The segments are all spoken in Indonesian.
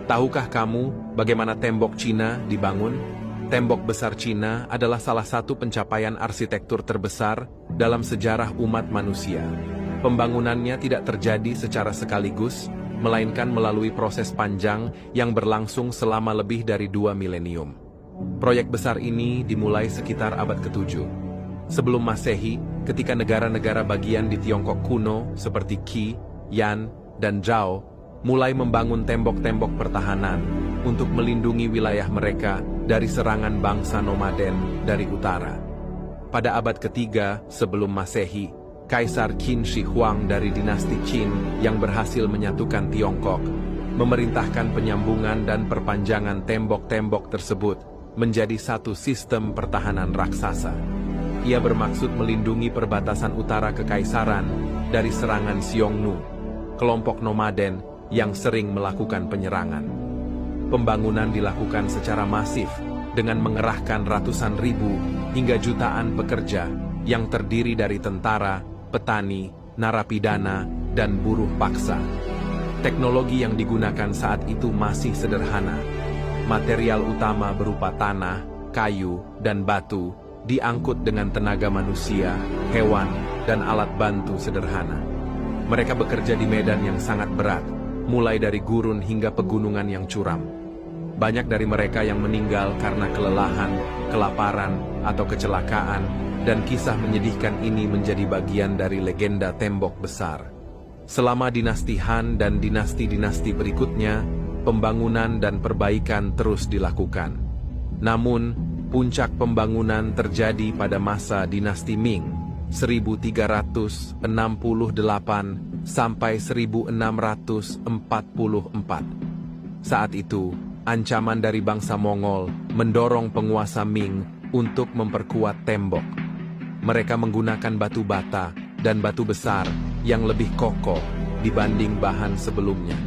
Tahukah kamu bagaimana tembok Cina dibangun? Tembok besar Cina adalah salah satu pencapaian arsitektur terbesar dalam sejarah umat manusia. Pembangunannya tidak terjadi secara sekaligus, melainkan melalui proses panjang yang berlangsung selama lebih dari 2 milenium. Proyek besar ini dimulai sekitar abad ke-7. Sebelum Masehi, ketika negara-negara bagian di Tiongkok kuno seperti Qi, Yan, dan Zhao mulai membangun tembok-tembok pertahanan untuk melindungi wilayah mereka dari serangan bangsa nomaden dari utara. Pada abad ketiga sebelum Masehi, Kaisar Qin Shi Huang dari dinasti Qin yang berhasil menyatukan Tiongkok, memerintahkan penyambungan dan perpanjangan tembok-tembok tersebut menjadi satu sistem pertahanan raksasa. Ia bermaksud melindungi perbatasan utara kekaisaran dari serangan Xiongnu, kelompok nomaden yang sering melakukan penyerangan. Pembangunan dilakukan secara masif dengan mengerahkan ratusan ribu hingga jutaan pekerja yang terdiri dari tentara, petani, narapidana, dan buruh paksa. Teknologi yang digunakan saat itu masih sederhana. Material utama berupa tanah, kayu, dan batu diangkut dengan tenaga manusia, hewan, dan alat bantu sederhana. Mereka bekerja di medan yang sangat berat, mulai dari gurun hingga pegunungan yang curam. Banyak dari mereka yang meninggal karena kelelahan, kelaparan, atau kecelakaan, dan kisah menyedihkan ini menjadi bagian dari legenda tembok besar. Selama dinasti Han dan dinasti-dinasti berikutnya, pembangunan dan perbaikan terus dilakukan. Namun, puncak pembangunan terjadi pada masa dinasti Ming, 1368 sampai 1644. Saat itu, ancaman dari bangsa Mongol mendorong penguasa Ming untuk memperkuat tembok. Mereka menggunakan batu bata dan batu besar yang lebih kokoh dibanding bahan sebelumnya.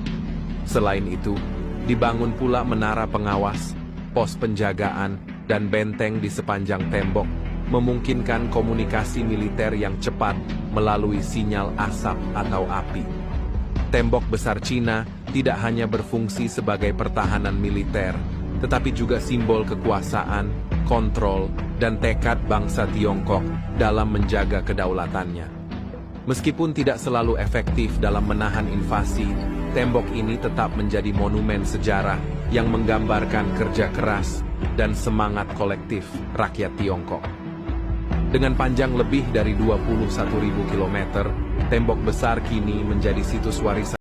Selain itu, dibangun pula menara pengawas, pos penjagaan, dan benteng di sepanjang tembok, memungkinkan komunikasi militer yang cepat melalui sinyal asap atau api. Tembok besar Cina tidak hanya berfungsi sebagai pertahanan militer, tetapi juga simbol kekuasaan, kontrol, dan tekad bangsa Tiongkok dalam menjaga kedaulatannya. Meskipun tidak selalu efektif dalam menahan invasi, tembok ini tetap menjadi monumen sejarah yang menggambarkan kerja keras dan semangat kolektif rakyat Tiongkok. Dengan panjang lebih dari 21.000 km, tembok besar kini menjadi situs warisan